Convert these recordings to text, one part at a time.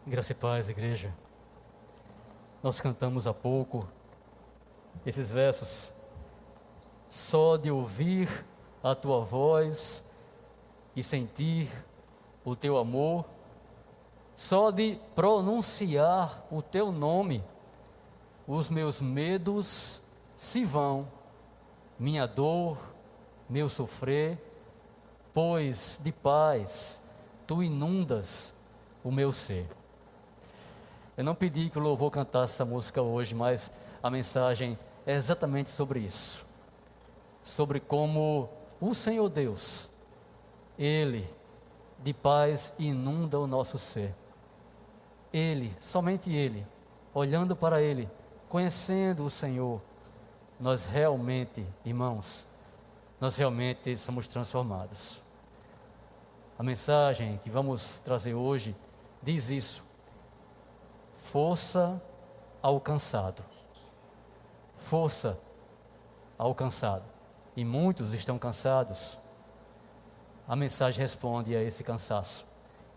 Graça e paz, igreja. Nós cantamos há pouco esses versos. Só de ouvir a tua voz e sentir o teu amor, só de pronunciar o teu nome, os meus medos se vão, minha dor, meu sofrer, pois de paz tu inundas o meu ser. Eu não pedi que o louvor cantasse essa música hoje, mas a mensagem é exatamente sobre isso. Sobre como o Senhor Deus, Ele, de paz inunda o nosso ser. Ele, somente Ele, olhando para Ele, conhecendo o Senhor, nós realmente, irmãos, nós realmente somos transformados. A mensagem que vamos trazer hoje diz isso. Força ao cansado. Força ao cansado. E muitos estão cansados. A mensagem responde a esse cansaço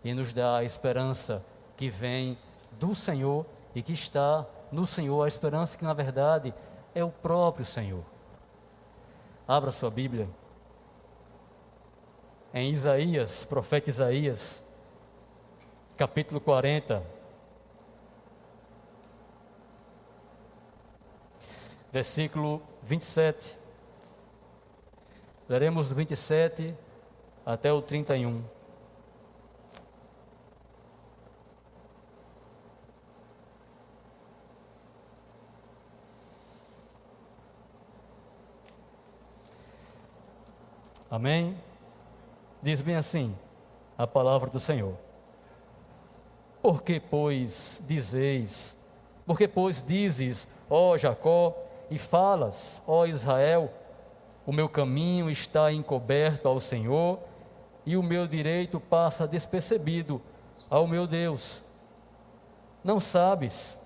e nos dá a esperança que vem do Senhor e que está no Senhor, a esperança que na verdade é o próprio Senhor. Abra sua Bíblia em Isaías, profeta Isaías, capítulo 40, versículo 27. Leremos do 27 até o 31. Amém? Diz bem assim a palavra do Senhor. Por que, pois, dizes, ó Jacó, e falas, ó Israel, o meu caminho está encoberto ao Senhor, e o meu direito passa despercebido ao meu Deus. Não sabes,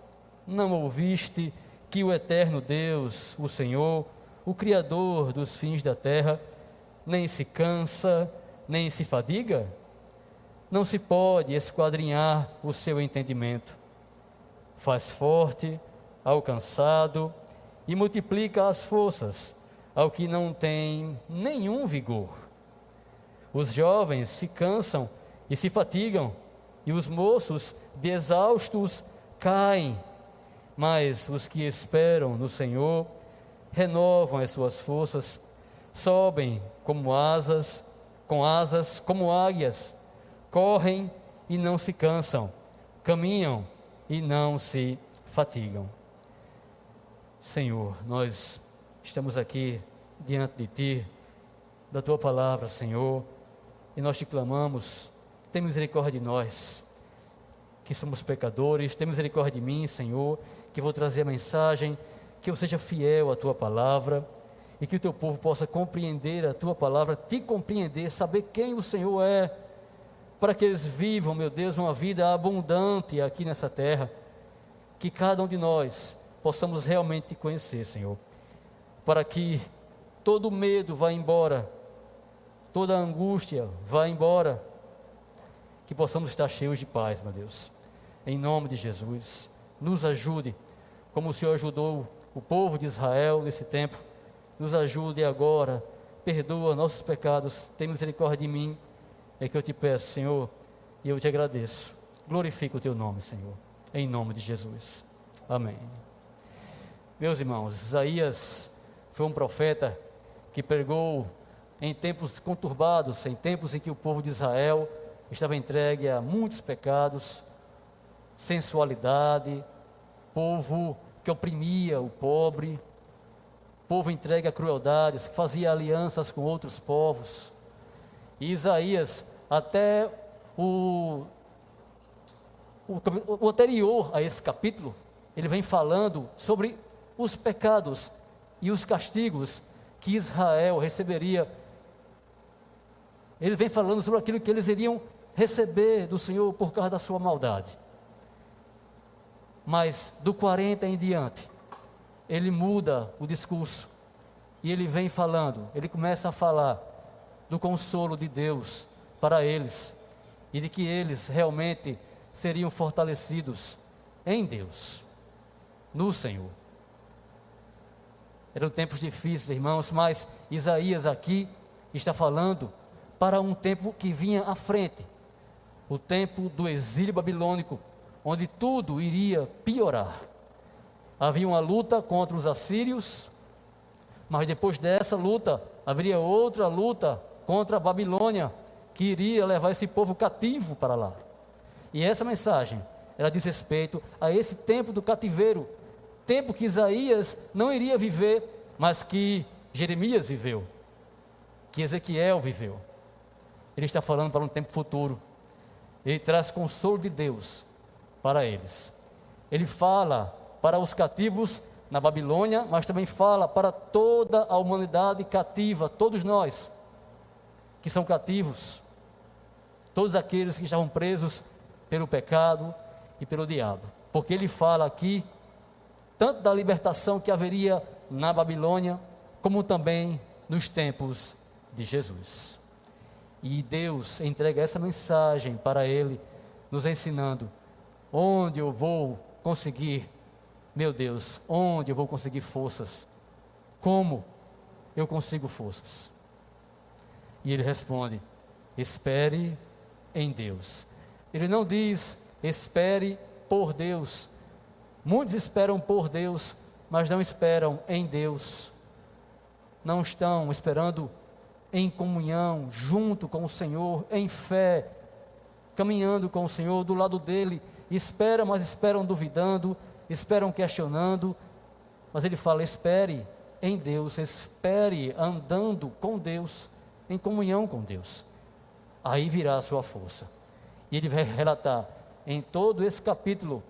não ouviste que o eterno Deus, o Senhor, o Criador dos fins da terra, nem se cansa, nem se fadiga? Não se pode esquadrinhar o seu entendimento. Faz forte ao cansado e multiplica as forças ao que não tem nenhum vigor. Os jovens se cansam e se fatigam, e os moços, de exaustos, caem. Mas os que esperam no Senhor renovam as suas forças, sobem com asas como águias, correm e não se cansam, caminham e não se fatigam. Senhor, nós estamos aqui diante de Ti, da Tua palavra, Senhor, e nós Te clamamos, tem misericórdia de nós, que somos pecadores, tem misericórdia de mim, Senhor, que vou trazer a mensagem, que eu seja fiel à Tua palavra, e que o Teu povo possa compreender a Tua palavra, Te compreender, saber quem o Senhor é, para que eles vivam, meu Deus, uma vida abundante aqui nessa terra, que cada um de nós possamos realmente Te conhecer, Senhor, para que todo medo vá embora, toda angústia vá embora, que possamos estar cheios de paz, meu Deus, em nome de Jesus. Nos ajude, como o Senhor ajudou o povo de Israel nesse tempo, nos ajude agora, perdoa nossos pecados, tem misericórdia de mim, é que eu Te peço, Senhor, e eu Te agradeço. Glorifica o Teu nome, Senhor, em nome de Jesus. Amém. Meus irmãos, Isaías foi um profeta que pregou em tempos conturbados, em tempos em que o povo de Israel estava entregue a muitos pecados, sensualidade, povo que oprimia o pobre, povo entregue a crueldades, que fazia alianças com outros povos. E Isaías, até o anterior a esse capítulo, ele vem falando sobre os pecados e os castigos que Israel receberia. Ele vem falando sobre aquilo que eles iriam receber do Senhor por causa da sua maldade. Mas do 40 em diante, ele muda o discurso e ele vem falando, ele começa a falar do consolo de Deus para eles e de que eles realmente seriam fortalecidos em Deus, no Senhor. Eram tempos difíceis, irmãos, mas Isaías aqui está falando para um tempo que vinha à frente, o tempo do exílio babilônico, onde tudo iria piorar. Havia uma luta contra os assírios, mas depois dessa luta, haveria outra luta contra a Babilônia, que iria levar esse povo cativo para lá. E essa mensagem, ela diz respeito a esse tempo do cativeiro, tempo que Isaías não iria viver, mas que Jeremias viveu, que Ezequiel viveu. Ele está falando para um tempo futuro. Ele traz consolo de Deus para eles. Ele fala para os cativos na Babilônia, mas também fala para toda a humanidade cativa, todos nós que são cativos, todos aqueles que estavam presos pelo pecado e pelo diabo. Porque ele fala aqui tanto da libertação que haveria na Babilônia, como também nos tempos de Jesus. E Deus entrega essa mensagem para ele, nos ensinando onde eu vou conseguir, meu Deus, onde eu vou conseguir forças, como eu consigo forças. E ele responde: espere em Deus. Ele não diz espere por Deus. Muitos esperam por Deus, mas não esperam em Deus. Não estão esperando em comunhão, junto com o Senhor, em fé, caminhando com o Senhor, do lado dele. Esperam, mas esperam duvidando, esperam questionando. Mas ele fala: espere em Deus, espere andando com Deus, em comunhão com Deus. Aí virá a sua força. E ele vai relatar em todo esse capítulo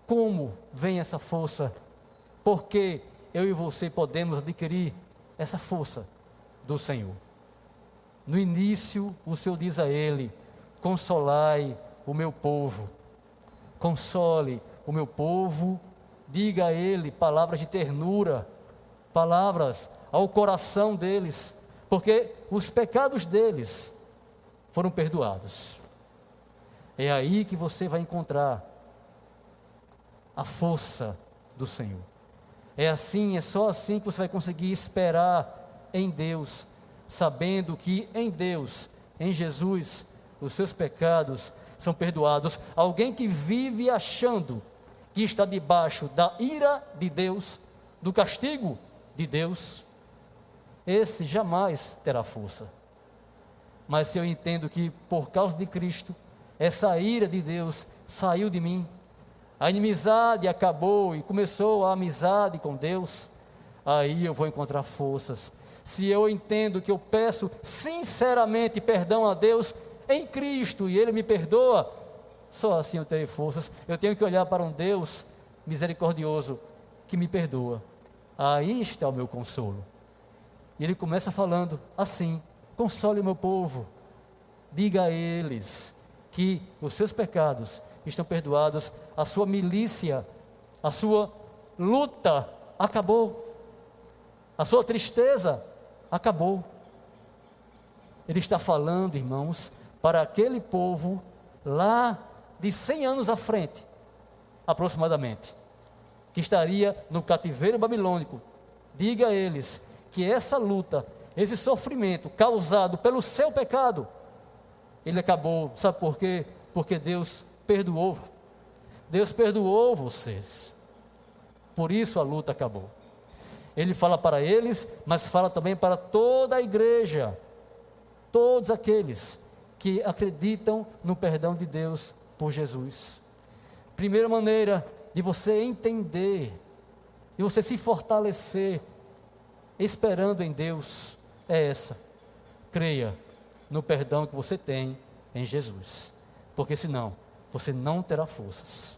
como vem essa força, porque eu e você podemos adquirir essa força do Senhor. No início, o Senhor diz a ele: consolai o meu povo, console o meu povo, diga a ele palavras de ternura, palavras ao coração deles, porque os pecados deles foram perdoados. É aí que você vai encontrar a força do Senhor. É assim, é só assim que você vai conseguir esperar em Deus, sabendo que em Deus, em Jesus, os seus pecados são perdoados. Alguém que vive achando que está debaixo da ira de Deus, do castigo de Deus, esse jamais terá força. Mas se eu entendo que por causa de Cristo, essa ira de Deus saiu de mim, a inimizade acabou e começou a amizade com Deus, aí eu vou encontrar forças. Se eu entendo que eu peço sinceramente perdão a Deus em Cristo e Ele me perdoa, só assim eu terei forças. Eu tenho que olhar para um Deus misericordioso que me perdoa. Aí está o meu consolo. E ele começa falando assim: console o meu povo, diga a eles que os seus pecados estão perdoados, a sua milícia, a sua luta acabou, a sua tristeza acabou. Ele está falando, irmãos, para aquele povo lá de 100 anos à frente, aproximadamente, que estaria no cativeiro babilônico. Diga a eles que essa luta, esse sofrimento causado pelo seu pecado, ele acabou. Sabe por quê? Porque Deus perdoou. Deus perdoou vocês. Por isso a luta acabou. Ele fala para eles, mas fala também para toda a igreja, todos aqueles que acreditam no perdão de Deus por Jesus. Primeira maneira de você entender, de você se fortalecer esperando em Deus, é essa: creia no perdão que você tem em Jesus, porque senão você não terá forças.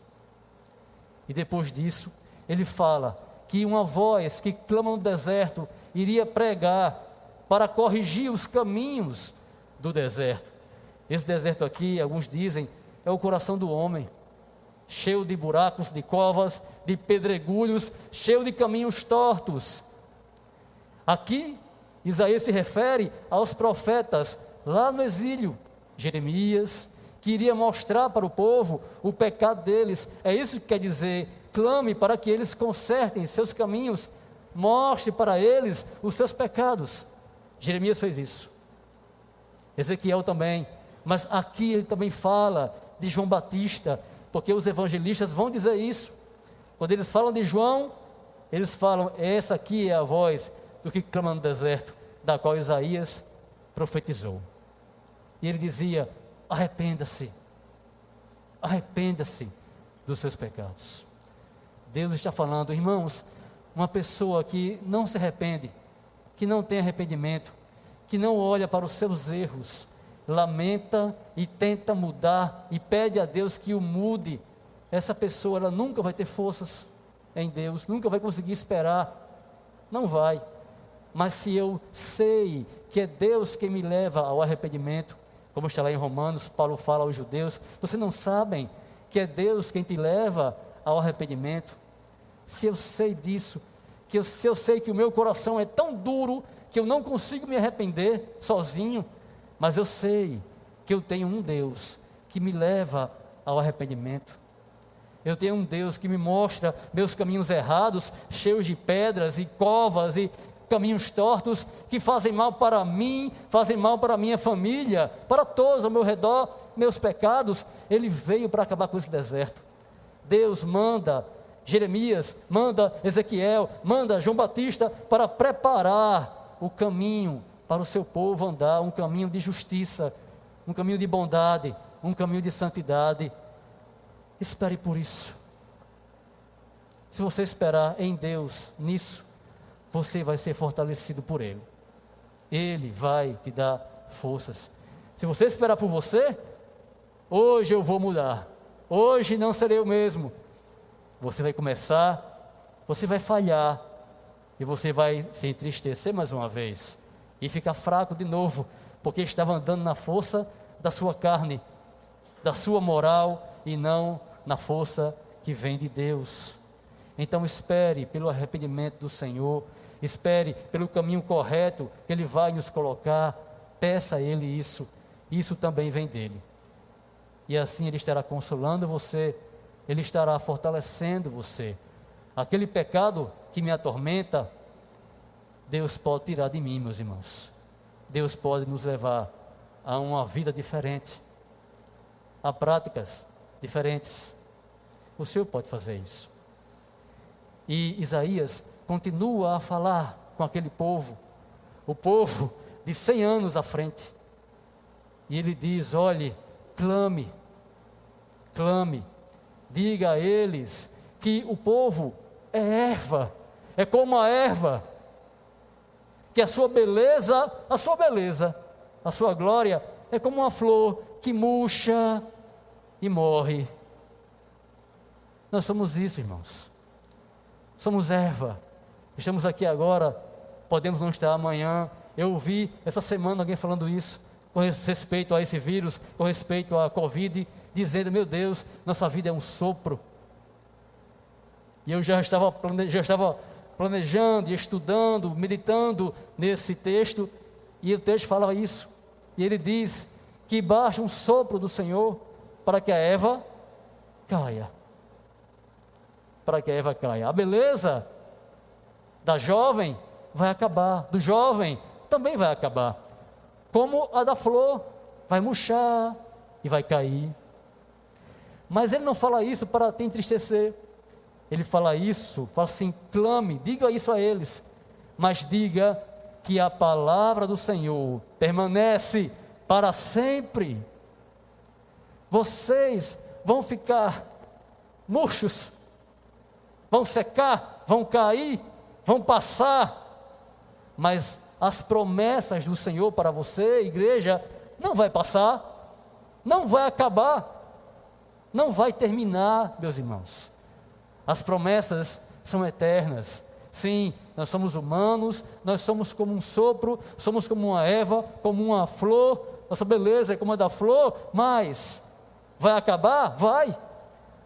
E depois disso, ele fala que uma voz que clama no deserto iria pregar para corrigir os caminhos do deserto. Esse deserto aqui, alguns dizem, é o coração do homem, cheio de buracos, de covas, de pedregulhos, cheio de caminhos tortos. Aqui, Isaías se refere aos profetas lá no exílio, Jeremias, que iria mostrar para o povo o pecado deles. É isso que quer dizer: clame para que eles consertem seus caminhos, mostre para eles os seus pecados. Jeremias fez isso, Ezequiel também, mas aqui ele também fala de João Batista, porque os evangelistas vão dizer isso. Quando eles falam de João, eles falam: essa aqui é a voz do que clama no deserto, da qual Isaías profetizou. E ele dizia: arrependa-se, arrependa-se dos seus pecados. Deus está falando, irmãos, uma pessoa que não se arrepende, que não tem arrependimento, que não olha para os seus erros, lamenta e tenta mudar e pede a Deus que o mude, essa pessoa ela nunca vai ter forças em Deus, nunca vai conseguir esperar, não vai. Mas se eu sei que é Deus quem me leva ao arrependimento, como está lá em Romanos, Paulo fala aos judeus: vocês não sabem que é Deus quem te leva ao arrependimento? Se eu sei disso, se eu sei que o meu coração é tão duro que eu não consigo me arrepender sozinho, mas eu sei que eu tenho um Deus que me leva ao arrependimento. Eu tenho um Deus que me mostra meus caminhos errados, cheios de pedras e covas e caminhos tortos, que fazem mal para mim, fazem mal para a minha família, para todos ao meu redor, meus pecados. Ele veio para acabar com esse deserto. Deus manda Jeremias, manda Ezequiel, manda João Batista para preparar o caminho para o seu povo andar, um caminho de justiça, um caminho de bondade, um caminho de santidade. Espere por isso. Se você esperar em Deus nisso, você vai ser fortalecido por Ele. Ele vai te dar forças. Se você esperar por você, hoje eu vou mudar, hoje não serei o mesmo. Você vai começar, você vai falhar, e você vai se entristecer mais uma vez, e ficar fraco de novo, porque estava andando na força da sua carne, da sua moral, e não na força que vem de Deus. Então espere pelo arrependimento do Senhor, espere pelo caminho correto que Ele vai nos colocar, peça a Ele isso também vem dEle. E assim Ele estará consolando você, Ele estará fortalecendo você. Aquele pecado que me atormenta, Deus pode tirar de mim, meus irmãos. Deus pode nos levar a uma vida diferente, a práticas diferentes. O Senhor pode fazer isso. E Isaías continua a falar com aquele povo, o povo de 100 anos à frente. E ele diz: olhe, clame, clame, diga a eles que o povo é erva, é como a erva, que a sua beleza, a sua glória é como uma flor que murcha e morre. Nós somos isso, irmãos. Somos erva. Estamos aqui agora, podemos não estar amanhã. Eu ouvi essa semana alguém falando isso, com respeito a esse vírus, com respeito à Covid, dizendo: meu Deus, nossa vida é um sopro. E eu já estava planejando, estudando, meditando nesse texto, e o texto fala isso. E ele diz que basta um sopro do Senhor para que a erva caia. Para que a erva caia. A beleza da jovem vai acabar, do jovem também vai acabar. Como a da flor, vai murchar e vai cair. Mas ele não fala isso para te entristecer. Ele fala isso, fala assim: clame, diga isso a eles, mas diga que a palavra do Senhor permanece para sempre. Vocês vão ficar murchos, vão secar, vão cair, vão passar, mas as promessas do Senhor para você, igreja, não vai passar, não vai acabar, não vai terminar, meus irmãos. As promessas são eternas. Sim, nós somos humanos, nós somos como um sopro, somos como uma erva, como uma flor, nossa beleza é como a da flor, mas vai acabar? Vai.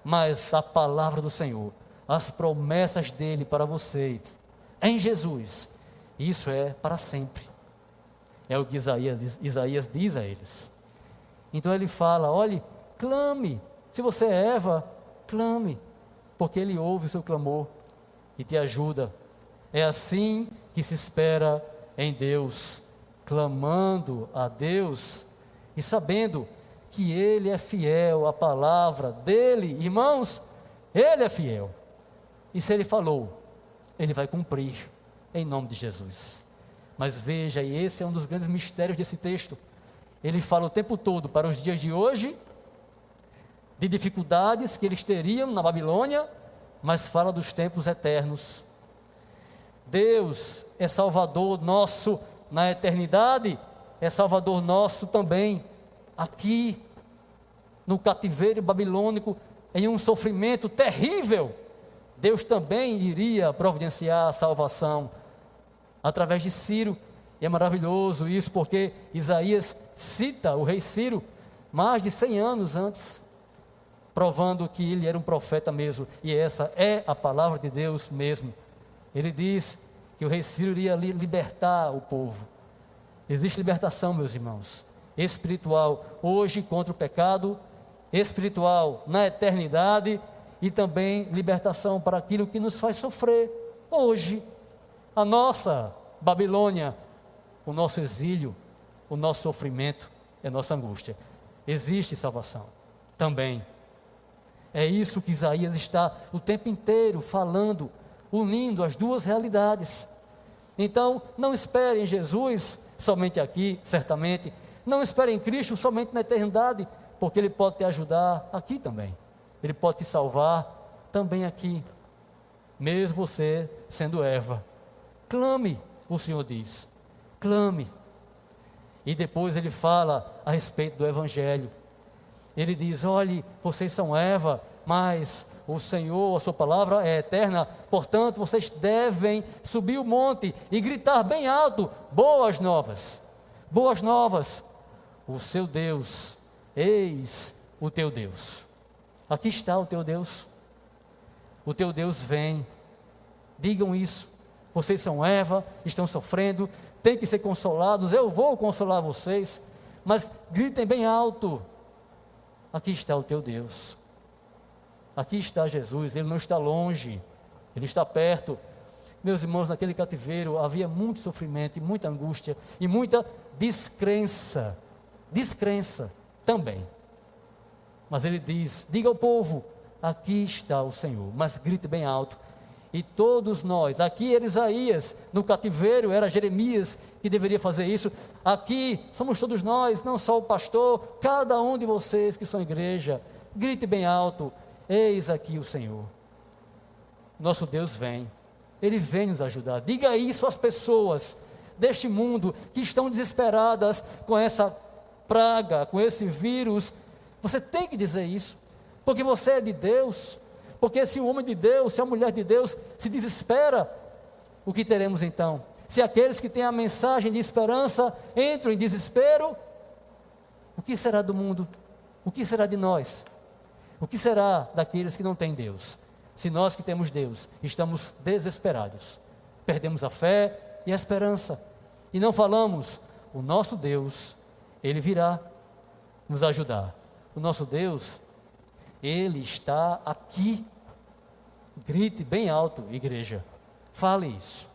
Mas a palavra do Senhor, as promessas dele para vocês, em Jesus, isso é para sempre. É o que Isaías diz a eles. Então ele fala: olhe, clame. Se você é Eva, clame, porque Ele ouve o seu clamor e te ajuda. É assim que se espera em Deus, clamando a Deus e sabendo que Ele é fiel à palavra dEle. Irmãos, Ele é fiel. E se Ele falou, Ele vai cumprir, em nome de Jesus. Mas veja, e esse é um dos grandes mistérios desse texto, Ele fala o tempo todo para os dias de hoje, de dificuldades que eles teriam na Babilônia, mas fala dos tempos eternos. Deus é Salvador nosso na eternidade, é Salvador nosso também aqui, no cativeiro babilônico, em um sofrimento terrível. Deus também iria providenciar a salvação através de Ciro. E é maravilhoso isso, porque Isaías cita o rei Ciro mais de 100 anos antes, provando que ele era um profeta mesmo, e essa é a palavra de Deus mesmo. Ele diz que o rei Ciro iria libertar o povo. Existe libertação, meus irmãos, espiritual hoje contra o pecado, espiritual na eternidade, e também libertação para aquilo que nos faz sofrer hoje. A nossa Babilônia, o nosso exílio, o nosso sofrimento, a nossa angústia. Existe salvação também. É isso que Isaías está o tempo inteiro falando, unindo as duas realidades. Então, não espere em Jesus somente aqui, certamente. Não espere em Cristo somente na eternidade, porque Ele pode te ajudar aqui também. Ele pode te salvar também aqui, mesmo você sendo Eva. Clame, o Senhor diz, clame. E depois Ele fala a respeito do Evangelho. Ele diz, olhe, vocês são Eva, mas o Senhor, a sua palavra é eterna, portanto vocês devem subir o monte e gritar bem alto, boas novas, o seu Deus, eis o teu Deus. Aqui está o teu Deus vem. Digam isso, vocês são Eva, estão sofrendo, têm que ser consolados, eu vou consolar vocês, mas gritem bem alto, aqui está o teu Deus, aqui está Jesus, Ele não está longe, Ele está perto. Meus irmãos, naquele cativeiro havia muito sofrimento, e muita angústia, e muita descrença também. Mas Ele diz, diga ao povo, aqui está o Senhor, mas grite bem alto. E todos nós, aqui era Isaías, no cativeiro era Jeremias que deveria fazer isso, aqui somos todos nós, não só o pastor, cada um de vocês que são igreja, grite bem alto, eis aqui o Senhor. Nosso Deus vem, Ele vem nos ajudar. Diga isso às pessoas deste mundo que estão desesperadas com essa praga, com esse vírus. Você tem que dizer isso, porque você é de Deus. Porque se o homem de Deus, se a mulher de Deus se desespera, o que teremos então? Se aqueles que têm a mensagem de esperança entram em desespero, o que será do mundo? O que será de nós? O que será daqueles que não têm Deus? Se nós que temos Deus estamos desesperados, perdemos a fé e a esperança, e não falamos, o nosso Deus, Ele virá nos ajudar. O nosso Deus, Ele está aqui. Grite bem alto, igreja. Fale isso.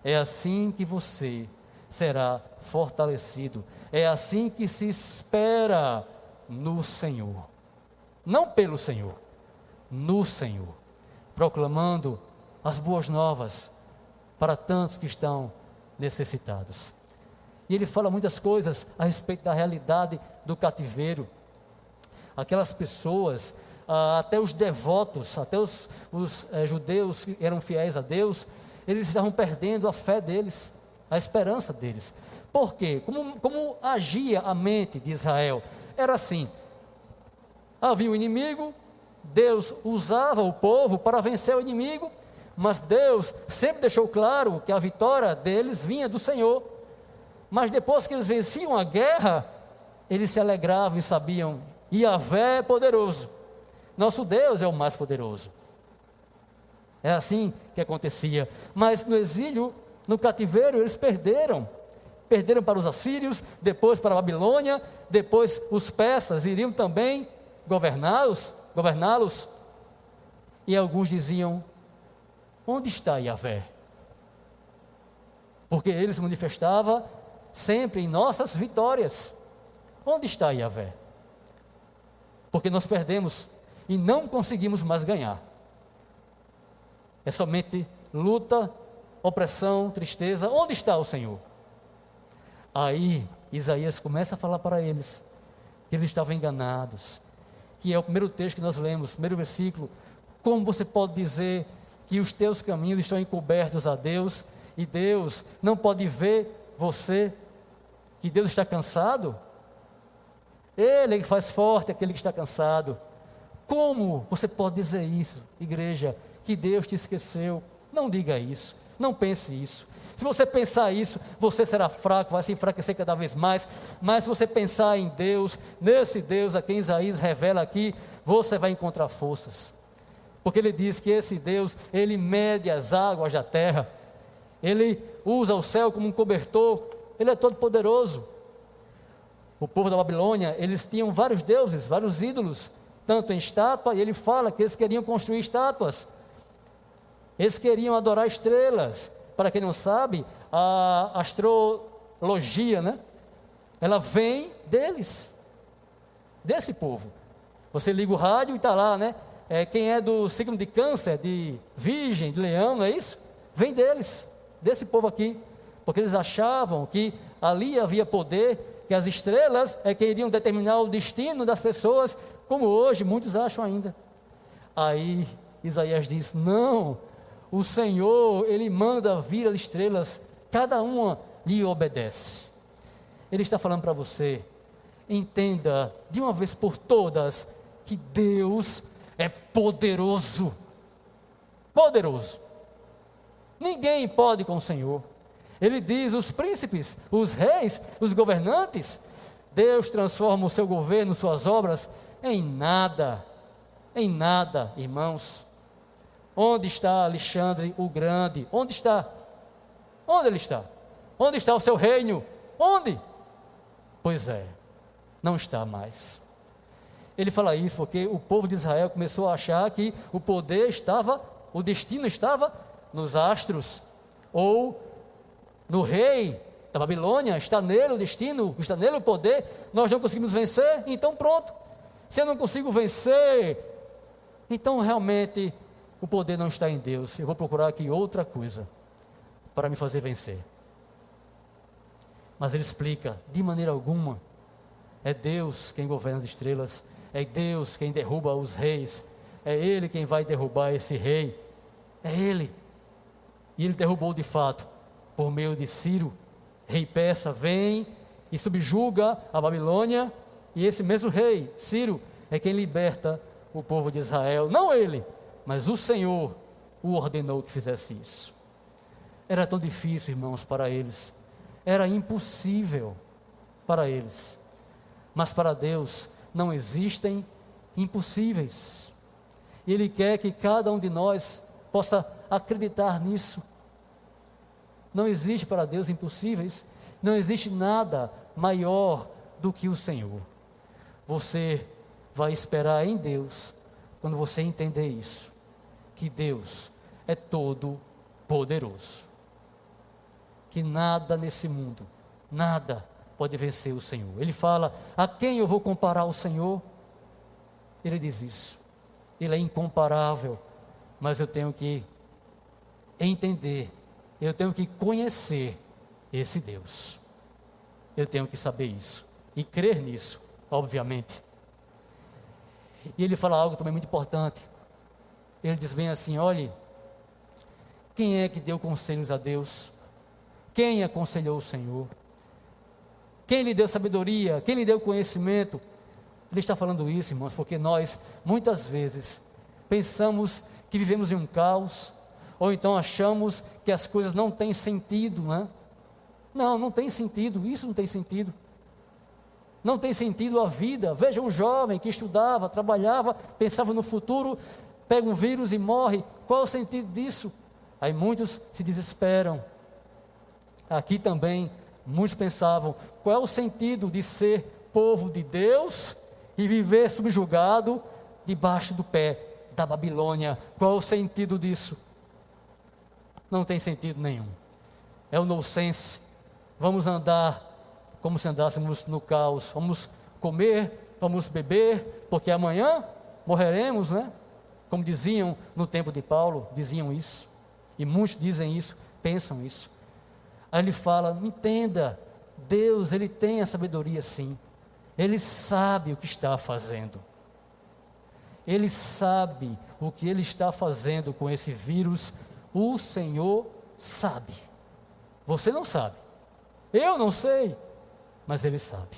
É assim que você será fortalecido. É assim que se espera no Senhor. Não pelo Senhor, no Senhor. Proclamando as boas novas para tantos que estão necessitados. E ele fala muitas coisas a respeito da realidade do cativeiro. Aquelas pessoas, até os devotos, até os judeus que eram fiéis a Deus, eles estavam perdendo a fé deles, a esperança deles. Por quê? Como agia a mente de Israel? Era assim, havia um inimigo, Deus usava o povo para vencer o inimigo, mas Deus sempre deixou claro que a vitória deles vinha do Senhor. Mas depois que eles venciam a guerra, eles se alegravam e sabiam, Yahvé é poderoso, nosso Deus é o mais poderoso. É assim que acontecia. Mas no exílio, no cativeiro, eles perderam para os assírios, depois para a Babilônia, depois os persas iriam também governá-los. E alguns diziam: onde está Yahvé? Porque ele se manifestava sempre em nossas vitórias. Onde está Yahvé? Porque nós perdemos e não conseguimos mais ganhar. É somente luta, opressão, tristeza. Onde está o Senhor? Aí Isaías começa a falar para eles que eles estavam enganados, que é o primeiro texto que nós lemos, primeiro versículo. Como você pode dizer que os teus caminhos estão encobertos a Deus e Deus não pode ver você, que Deus está cansado? Ele é que faz forte aquele que está cansado. Como você pode dizer isso, igreja, que Deus te esqueceu? Não diga isso, não pense isso. Se você pensar isso, você será fraco, vai se enfraquecer cada vez mais. Mas se você pensar em Deus, nesse Deus a quem Isaías revela aqui, você vai encontrar forças. Porque ele diz que esse Deus, ele mede as águas da terra, ele usa o céu como um cobertor, ele é todo poderoso. O povo da Babilônia, eles tinham vários deuses, vários ídolos, tanto em estátua, e ele fala que eles queriam construir estátuas. Eles queriam adorar estrelas. Para quem não sabe, a astrologia, né? Ela vem deles, desse povo. Você liga o rádio e está lá, né? Quem é do signo de Câncer, de Virgem, de Leão, não é isso? Vem deles, desse povo aqui. Porque eles achavam que ali havia poder, que as estrelas é que iriam determinar o destino das pessoas, como hoje muitos acham ainda. Aí Isaías diz: não, o Senhor, Ele manda vir as estrelas, cada uma lhe obedece. Ele está falando para você: entenda de uma vez por todas que Deus é poderoso. Poderoso. Ninguém pode com o Senhor. Ele diz: os príncipes, os reis, os governantes, Deus transforma o seu governo, suas obras em nada, irmãos. Onde está Alexandre o Grande? Onde está? Onde ele está? Onde está o seu reino? Onde? Pois é, não está mais. Ele fala isso porque o povo de Israel começou a achar que o poder estava, o destino estava nos astros, ou no rei da Babilônia. Está nele o destino, está nele o poder. Nós não conseguimos vencer, então pronto. Se eu não consigo vencer, então realmente o poder não está em Deus. Eu vou procurar aqui outra coisa para me fazer vencer. Mas ele explica: de maneira alguma. É Deus quem governa as estrelas, é Deus quem derruba os reis, é Ele quem vai derrubar esse rei, é Ele. E Ele derrubou de fato, por meio de Ciro. Rei persa vem e subjuga a Babilônia, e esse mesmo rei, Ciro, é quem liberta o povo de Israel. Não ele, mas o Senhor o ordenou que fizesse isso. Era tão difícil, irmãos, para eles, era impossível para eles, mas para Deus não existem impossíveis. E Ele quer que cada um de nós possa acreditar nisso. Não existe para Deus impossíveis, não existe nada maior do que o Senhor. Você vai esperar em Deus quando você entender isso, que Deus é todo poderoso, que nada nesse mundo, nada pode vencer o Senhor. Ele fala: a quem eu vou comparar o Senhor? Ele diz isso, Ele é incomparável, mas eu tenho que entender, eu tenho que conhecer esse Deus, eu tenho que saber isso, e crer nisso, obviamente. E ele fala algo também muito importante, ele diz bem assim: olhe, quem é que deu conselhos a Deus? Quem aconselhou o Senhor? Quem lhe deu sabedoria? Quem lhe deu conhecimento? Ele está falando isso, irmãos, porque nós, muitas vezes, pensamos que vivemos em um caos, ou então achamos que as coisas não têm sentido, né? Não tem sentido, isso não tem sentido. Não tem sentido a vida. Veja um jovem que estudava, trabalhava, pensava no futuro, pega um vírus e morre. Qual é o sentido disso? Aí muitos se desesperam. Aqui também, muitos pensavam: qual é o sentido de ser povo de Deus e viver subjugado debaixo do pé da Babilônia. Qual é o sentido disso? Não tem sentido nenhum. É o nonsense. Vamos andar como se andássemos no caos. Vamos comer, vamos beber, porque amanhã morreremos, né? Como diziam no tempo de Paulo, diziam isso. E muitos dizem isso, pensam isso. Aí ele fala, entenda, Deus, Ele tem a sabedoria sim. Ele sabe o que está fazendo. Ele sabe o que Ele está fazendo com esse vírus. O Senhor sabe. Você não sabe. Eu não sei. Mas Ele sabe.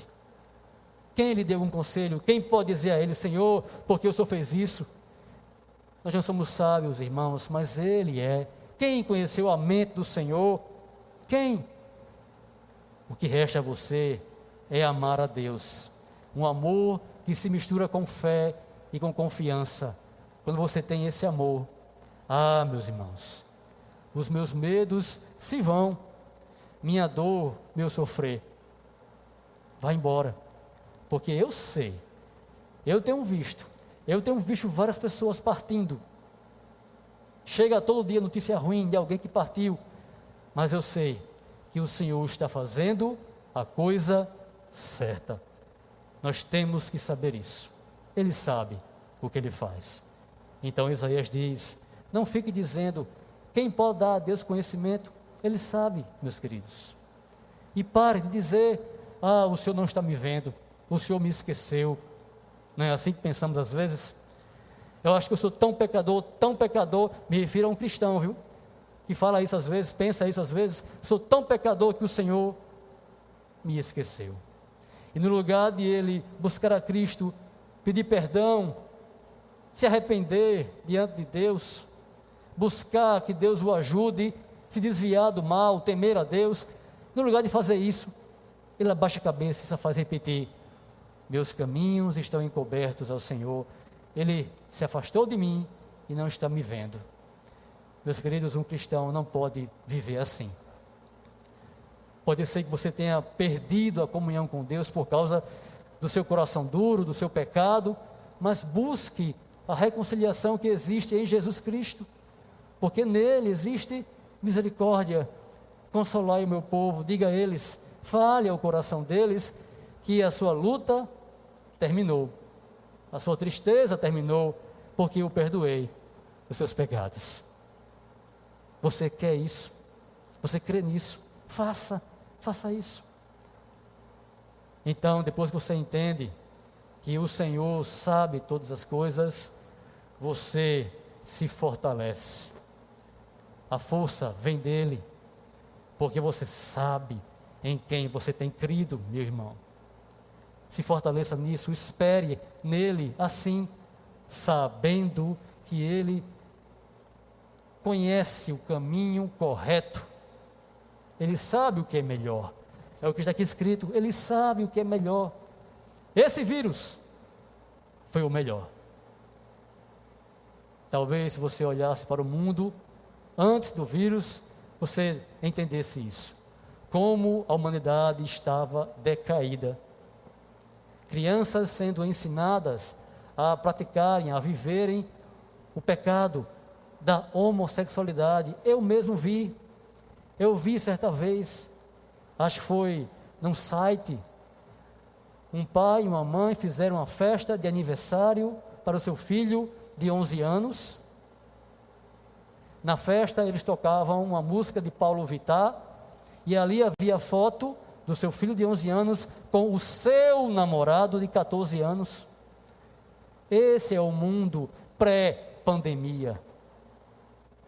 Quem lhe deu um conselho? Quem pode dizer a Ele, Senhor, por que o Senhor fez isso? Nós não somos sábios, irmãos, mas Ele é. Quem conheceu a mente do Senhor? Quem? O que resta a você é amar a Deus. Um amor que se mistura com fé e com confiança. Quando você tem esse amor, meus irmãos, os meus medos se vão, minha dor, meu sofrer, vai embora, porque eu sei, eu tenho visto várias pessoas partindo, chega todo dia notícia ruim de alguém que partiu, mas eu sei que o Senhor está fazendo a coisa certa. Nós temos que saber isso. Ele sabe o que Ele faz. Então Isaías diz, não fique dizendo, quem pode dar a Deus conhecimento? Ele sabe, meus queridos. E pare de dizer, o Senhor não está me vendo, o Senhor me esqueceu. Não é assim que pensamos às vezes? Eu acho que eu sou tão pecador, me refiro a um cristão, viu? Que fala isso às vezes, pensa isso às vezes, sou tão pecador que o Senhor me esqueceu. E no lugar de ele buscar a Cristo, pedir perdão, se arrepender diante de Deus, buscar que Deus o ajude, se desviar do mal, temer a Deus, no lugar de fazer isso, ele abaixa a cabeça e só faz repetir, meus caminhos estão encobertos ao Senhor, Ele se afastou de mim e não está me vendo. Meus queridos, um cristão não pode viver assim. Pode ser que você tenha perdido a comunhão com Deus por causa do seu coração duro, do seu pecado, mas busque a reconciliação que existe em Jesus Cristo, porque nele existe misericórdia. Consolai o meu povo, diga a eles, fale ao coração deles que a sua luta terminou, a sua tristeza terminou, porque eu perdoei os seus pecados. Você quer isso? Você crê nisso? Faça isso. Então, depois que você entende que o Senhor sabe todas as coisas, você se fortalece. A força vem dele, porque você sabe em quem você tem crido, meu irmão. Se fortaleça nisso, espere nele assim, sabendo que ele conhece o caminho correto. Ele sabe o que é melhor. É o que está aqui escrito, ele sabe o que é melhor. Esse vírus foi o melhor. Talvez se você olhasse para o mundo antes do vírus, você entendesse isso. Como a humanidade estava decaída. Crianças sendo ensinadas a praticarem, a viverem o pecado da homossexualidade. Eu mesmo vi certa vez, acho que foi num site, um pai e uma mãe fizeram uma festa de aniversário para o seu filho de 11 anos. Na festa eles tocavam uma música de Paulo Vittar, e ali havia foto do seu filho de 11 anos com o seu namorado de 14 anos. Esse é o mundo pré-pandemia.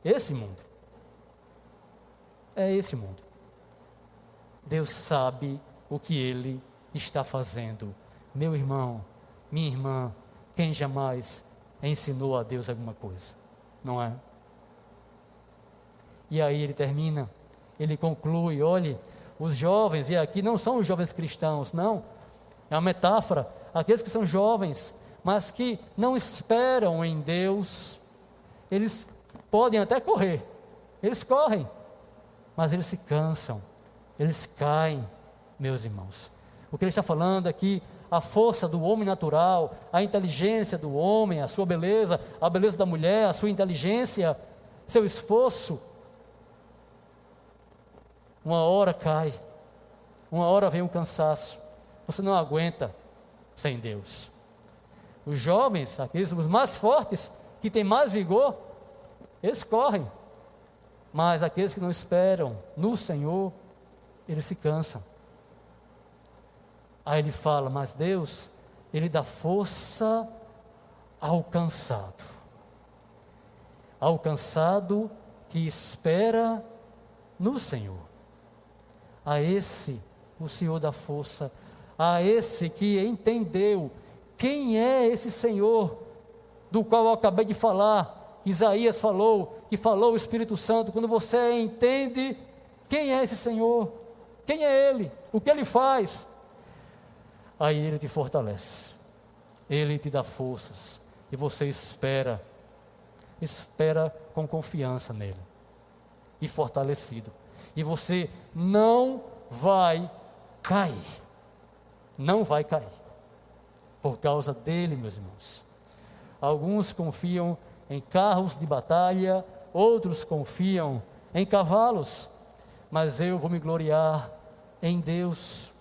Esse mundo. É esse mundo. Deus sabe o que Ele está fazendo. Meu irmão, minha irmã, quem jamais ensinou a Deus alguma coisa? Não é? E aí ele termina, ele conclui, olhe, os jovens, e aqui não são os jovens cristãos, não, é uma metáfora, aqueles que são jovens, mas que não esperam em Deus, eles podem até correr, eles correm, mas eles se cansam, eles caem, meus irmãos. O que ele está falando aqui, a força do homem natural, a inteligência do homem, a sua beleza, a beleza da mulher, a sua inteligência, seu esforço, uma hora cai, uma hora vem um cansaço, você não aguenta sem Deus. Os jovens, aqueles os mais fortes, que têm mais vigor, eles correm, mas aqueles que não esperam no Senhor, eles se cansam. Aí ele fala, mas Deus, Ele dá força ao cansado que espera no Senhor. A esse o Senhor dá força, a esse que entendeu quem é esse Senhor, do qual eu acabei de falar, que Isaías falou, que falou o Espírito Santo. Quando você entende quem é esse Senhor, quem é Ele, o que Ele faz, aí Ele te fortalece, Ele te dá forças, e você espera com confiança nele, e fortalecido, e você não vai cair, por causa dele, meus irmãos. Alguns confiam em carros de batalha, outros confiam em cavalos, mas eu vou me gloriar em Deus,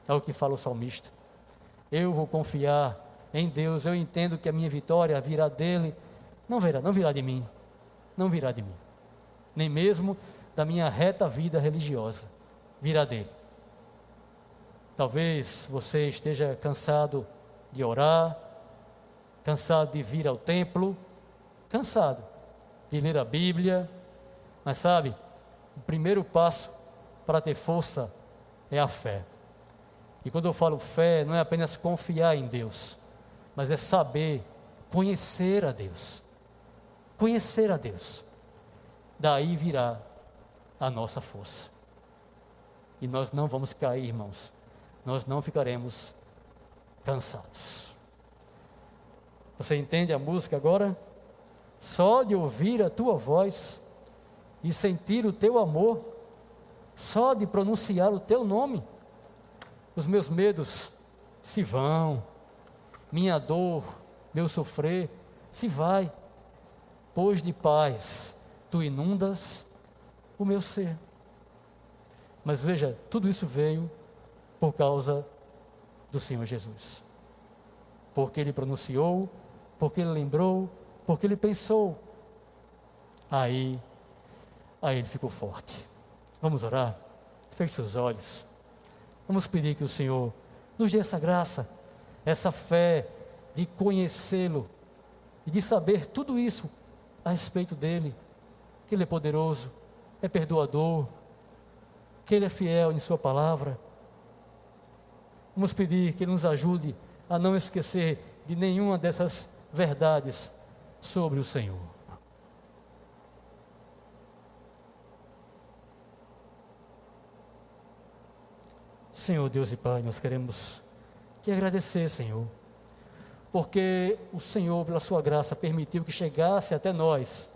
é o que fala o salmista. Eu vou confiar em Deus, eu entendo que a minha vitória virá dele, não virá de mim, nem mesmo da minha reta vida religiosa, virá dele. Talvez você esteja cansado de orar, cansado de vir ao templo, cansado de ler a Bíblia, mas sabe, o primeiro passo para ter força é a fé. E quando eu falo fé, não é apenas confiar em Deus, mas é saber, conhecer a Deus. Daí virá a nossa força. E nós não vamos cair, irmãos. Nós não ficaremos cansados. Você entende a música agora? Só de ouvir a tua voz e sentir o teu amor, só de pronunciar o teu nome, os meus medos se vão, minha dor, meu sofrer se vai, pois de paz tu inundas o meu ser. Mas veja, tudo isso veio por causa do Senhor Jesus, porque Ele pronunciou, porque Ele lembrou, porque Ele pensou, aí Ele ficou forte. Vamos orar? Feche seus olhos, vamos pedir que o Senhor nos dê essa graça, essa fé de conhecê-lo e de saber tudo isso a respeito dEle, que Ele é poderoso, é perdoador, que Ele é fiel em Sua palavra. Vamos pedir que Ele nos ajude a não esquecer de nenhuma dessas verdades sobre o Senhor. Senhor Deus e Pai, nós queremos te agradecer, Senhor, porque o Senhor, pela Sua graça, permitiu que chegasse até nós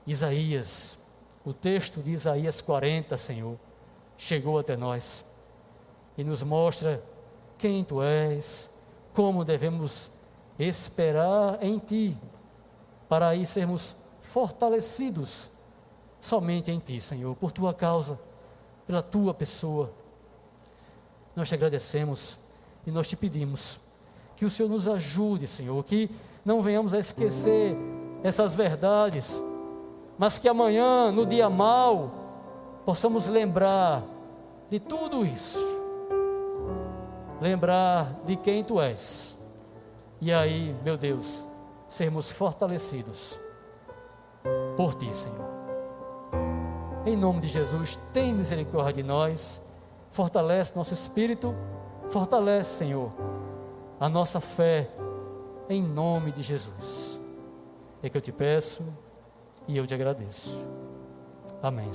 Isaías, o texto de Isaías 40, Senhor, chegou até nós e nos mostra quem Tu és, como devemos esperar em Ti, para aí sermos fortalecidos somente em Ti, Senhor, por Tua causa, pela Tua pessoa. Nós te agradecemos e nós te pedimos que o Senhor nos ajude, Senhor, que não venhamos a esquecer essas verdades, mas que amanhã, no dia mau, possamos lembrar de tudo isso, lembrar de quem Tu és, e aí, meu Deus, sermos fortalecidos por Ti, Senhor. Em nome de Jesus, tem misericórdia de nós, fortalece nosso espírito, fortalece, Senhor, a nossa fé, em nome de Jesus. É que eu te peço e eu te agradeço. Amém.